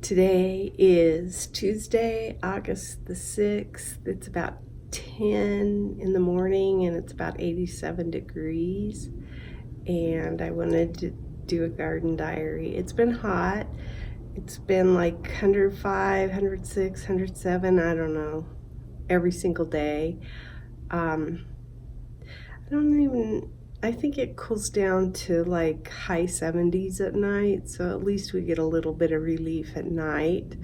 Today is Tuesday, August the 6th. It's about 10 in the morning and it's about 87 degrees. And I wanted to do a garden diary. It's been hot. It's been like 105, 106, 107, I don't know, every single day. I think it cools down to like high 70s at night, so at least we get a little bit of relief at night.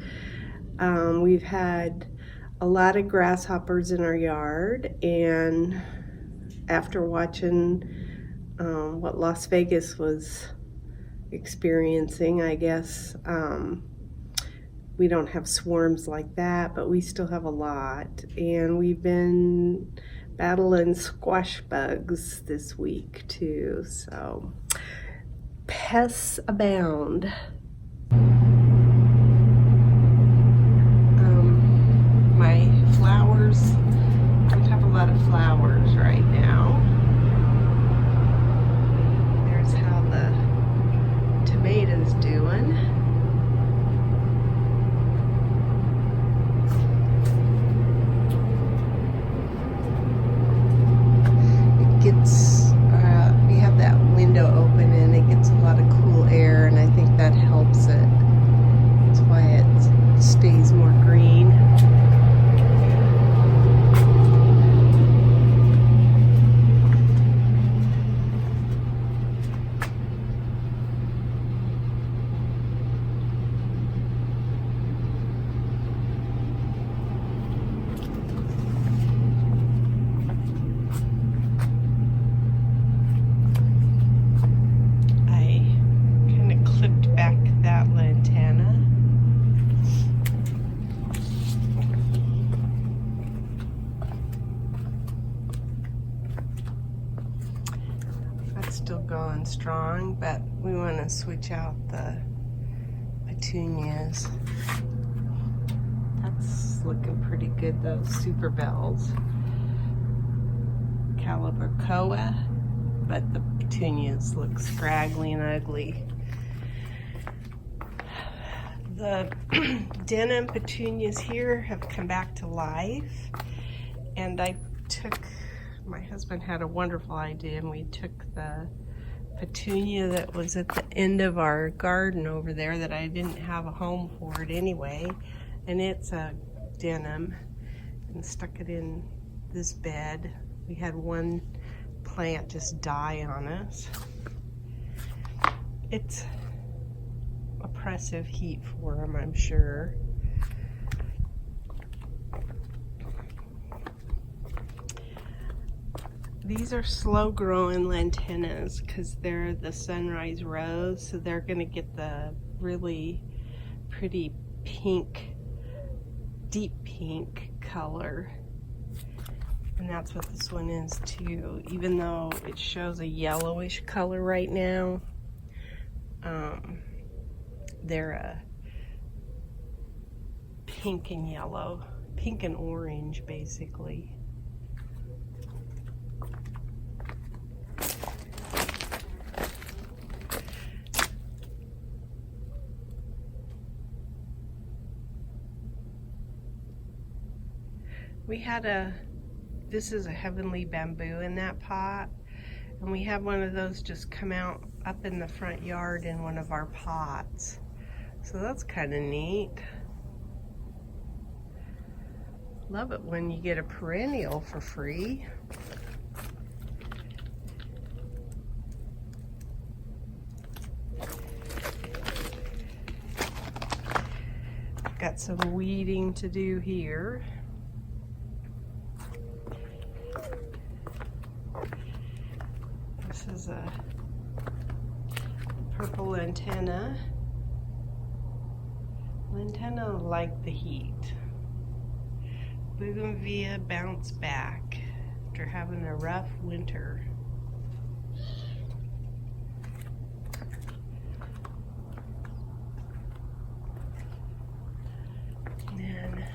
We've had a lot of grasshoppers in our yard, and after watching what Las Vegas was experiencing, I guess we don't have swarms like that, but we still have a lot, and we've been battling squash bugs this week too, so pests abound. My flowers, we have a lot of flowers right now. There's how the tomatoes doing. We have that window open and it gets a lot of cool air, and I think that helps it. That's why it stays more green. Still going strong, but we want to switch out the petunias. That's looking pretty good, those super bells. Calibrachoa, but the petunias look scraggly and ugly. The denim petunias here have come back to life, and my husband had a wonderful idea, and we took the petunia that was at the end of our garden over there that I didn't have a home for it anyway, and it's a denim, and stuck it in this bed. We had one plant just die on us. It's oppressive heat for them, I'm sure. These are slow growing lantanas because they're the sunrise rose, so they're going to get the really pretty pink, deep pink color. And that's what this one is too, even though it shows a yellowish color right now. They're a pink and yellow, pink and orange basically. This is a heavenly bamboo in that pot, and we have one of those just come out up in the front yard in one of our pots. So that's kind of neat. Love it when you get a perennial for free. Got some weeding to do here. This is a purple lantana. Lantana like the heat. Bougainvillea bounce back after having a rough winter. And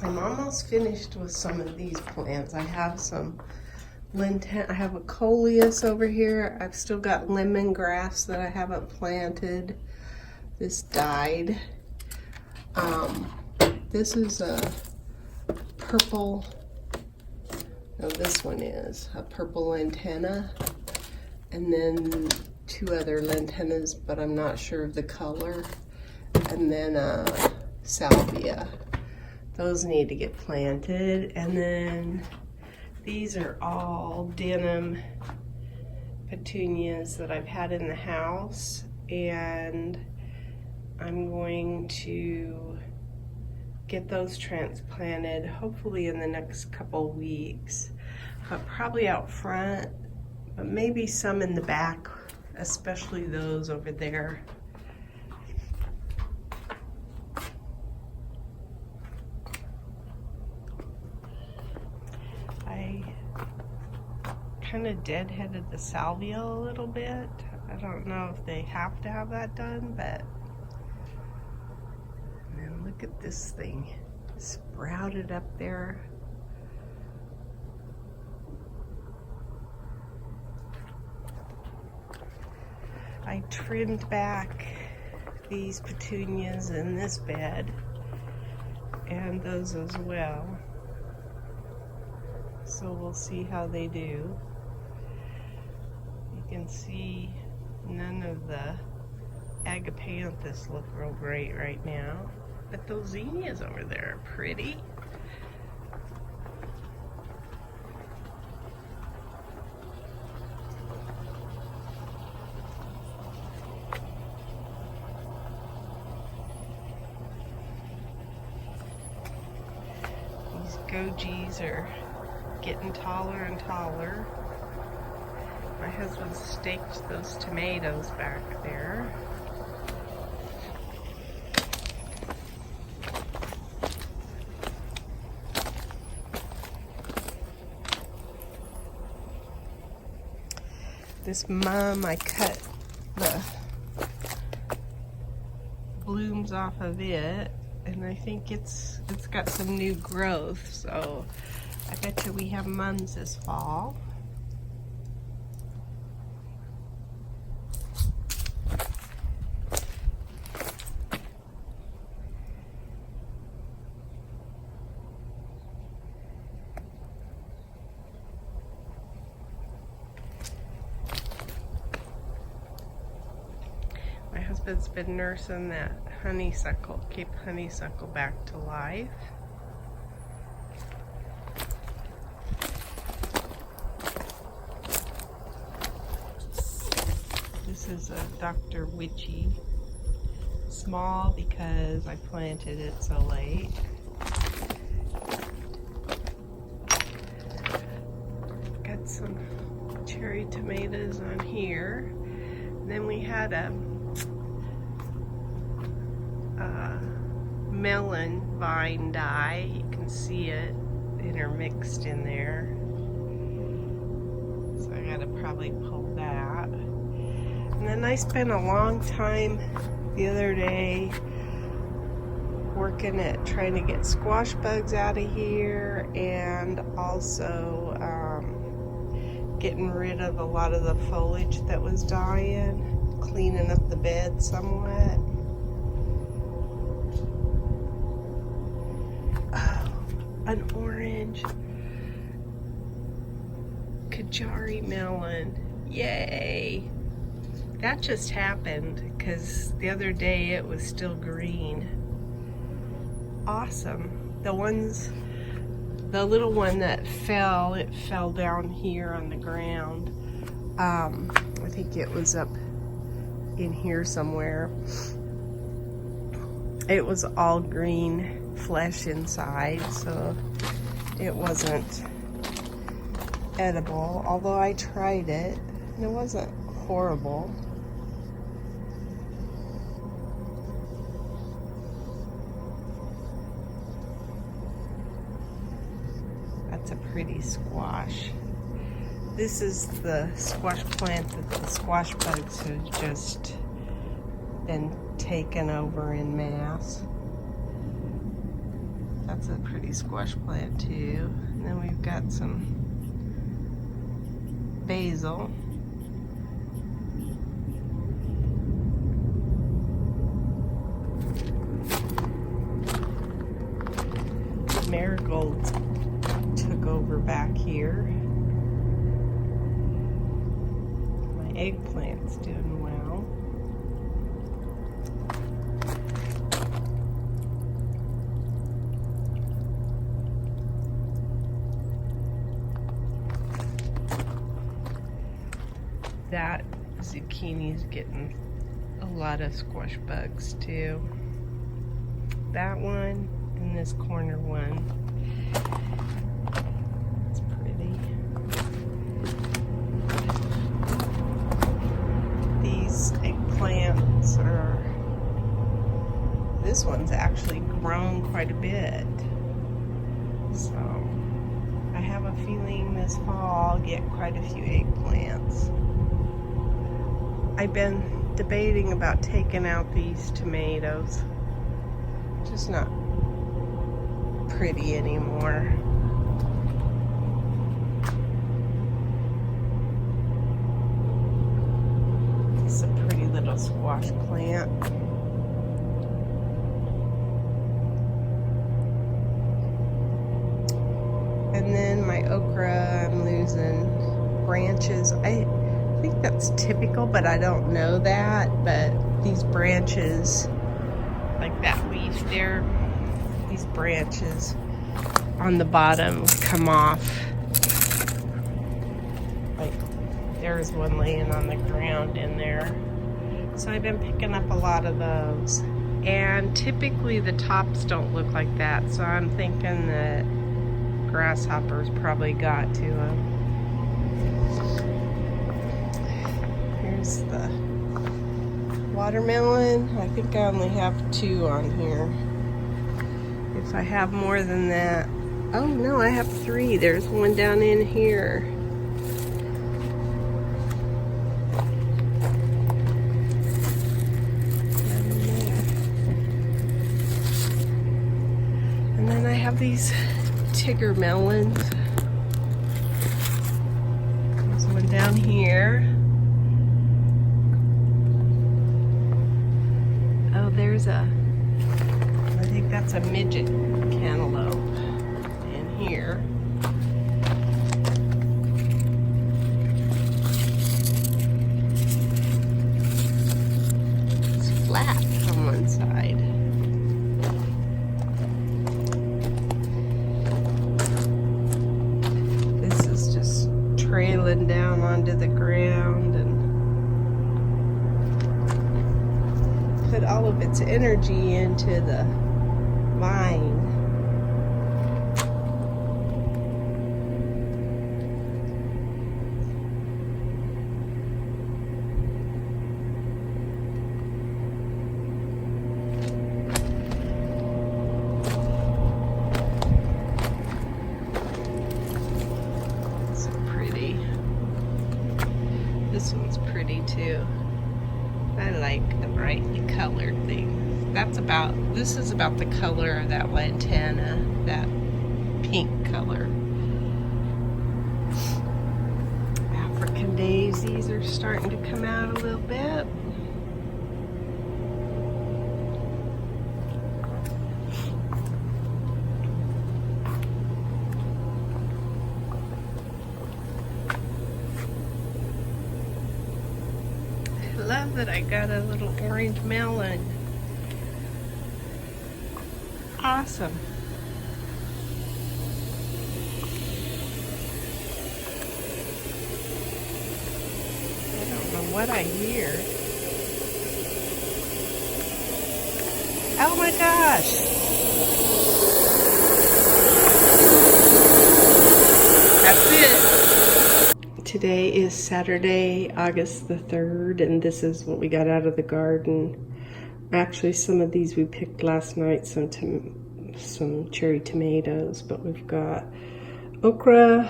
I'm almost finished with some of these plants. I have some I have a coleus over here. I've still got lemongrass that I haven't planted. This died. This is a purple, no, this one is a purple antenna, and then 2 other lantennas, but I'm not sure of the color, and then salvia. Those need to get planted. And then these are all denim petunias that I've had in the house, and I'm going to get those transplanted hopefully in the next couple weeks, but probably out front, but maybe some in the back, especially those over there. I kind of deadheaded the salvia a little bit. I don't know if they have to have that done, but man, look at this thing sprouted up there. I trimmed back these petunias in this bed and those as well, so we'll see how they do. You can see none of the agapanthus look real great right now, but those zinnias over there are pretty. These gojies are getting taller and taller. My husband staked those tomatoes back there. This mum, I cut the blooms off of it, and I think it's got some new growth, so I bet you we have mums this fall. My husband's been nursing that honeysuckle, Cape honeysuckle back to life. This is a Dr. Witchy, small because I planted it so late. Got some cherry tomatoes on here. And then we had a melon vine die. You can see it intermixed in there, so I gotta probably pull that. And then I spent a long time the other day working at trying to get squash bugs out of here, and also getting rid of a lot of the foliage that was dying, cleaning up the bed somewhat. An orange Kajari melon. Yay! That just happened because the other day it was still green. Awesome. The little one that fell, it fell down here on the ground. I think it was up in here somewhere. It was all green flesh inside, so it wasn't edible, although I tried it and it wasn't horrible. That's a pretty squash. This is the squash plant that the squash bugs have just been taken over in mass. That's a pretty squash plant too. And then we've got some basil. here. My eggplant's doing well. That zucchini's getting a lot of squash bugs too. That one and this corner one. It's pretty. These eggplants are, this one's actually grown quite a bit. So I have a feeling this fall I'll get quite a few eggplants. I've been debating about taking out these tomatoes. Just not pretty anymore. It's a pretty little squash plant. And then my okra, I'm losing branches. I think that's typical, but I don't know that. But these branches, like that leaf there, these branches on the bottom come off. Like there's one laying on the ground in there. So I've been picking up a lot of those. And typically the tops don't look like that, so I'm thinking that grasshoppers probably got to them. Here's the watermelon. I think I only have 2 on here. If I have more than that, oh no, I have 3. There's one down in here. And then I have these Tigger melons. There's one down here. Oh, there's a, I think that's a midget cantaloupe in here. It's flat on one side. This is just trailing down onto the ground and put all of its energy into the vine. So pretty. This one's pretty too. I like the brightly colored thing. This is about the color of that lantana, that pink color. African daisies are starting to come out a little bit. I love that I got a little orange melon. Awesome. I don't know what I hear. Oh my gosh. That's it. Today is Saturday, August the 3rd, and this is what we got out of the garden. Actually, some of these we picked last night, some cherry tomatoes, but we've got okra,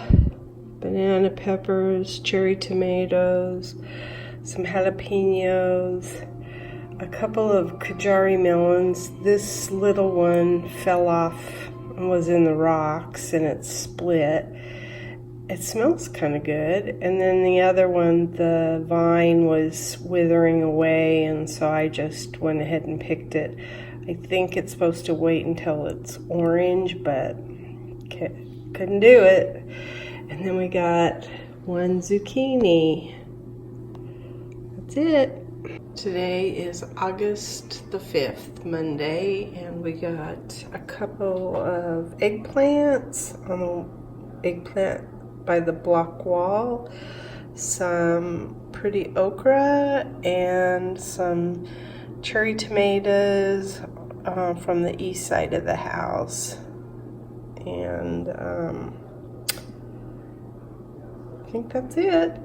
banana peppers, cherry tomatoes, some jalapenos, a couple of Kajari melons. This little one fell off and was in the rocks and it split. It smells kind of good. And then the other one, the vine was withering away, and so I just went ahead and picked it. I think it's supposed to wait until it's orange, but couldn't do it. And then we got one zucchini. That's it. Today is August the 5th, Monday, and we got a couple of eggplants on the eggplant by the block wall, some pretty okra, and some cherry tomatoes from the east side of the house. And I think that's it.